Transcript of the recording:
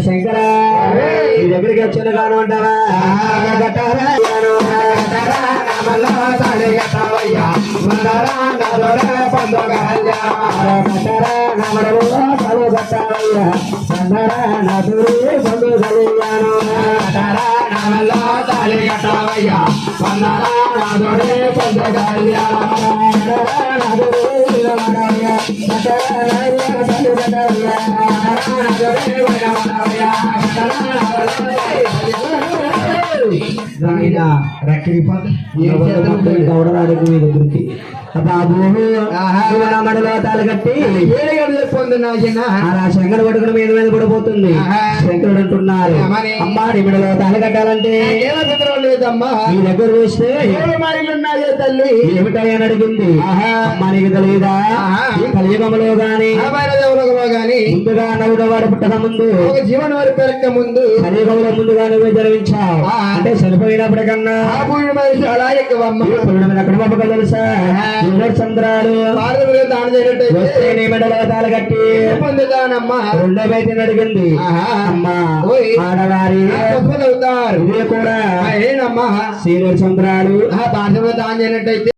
శంకర ఈ దగ్గరికి వచ్చిన కాను అంటావా గౌడరాడికి మీ దగ్గరికి బాబు మడిలో తాళగట్టి అలా శంకర పడుకుని మీద మీద పడిపోతుంది. శంకరుడు అంటున్నారు అమ్మా నిమిడలో తాళ కట్టాలంటే మీ దగ్గర చూస్తే తల్లి ఏమిటాయని అడిగింది. అమ్మా నీకు తెలియదా ఈ కలియుగంలో గాని ముందుగా నవ్వుడవాడు పుట్టక ముందు జీవన పెరక్క ముందు కలియుగంలో ముందుగా నువ్వే జన్మించావు. అంటే చనిపోయినప్పటికన్నా ఎక్కడ తెలుసా చంద్రాలు వస్తే నీ మెడలో తాళ కట్టి పొందుతానమ్మా రెండో బయట అడిగింది. అమ్మా ఆడవారి ఇదే కూడా ఏనమ్మా సీనియర్ చంద్రాలు దాని చేయనట్టయితే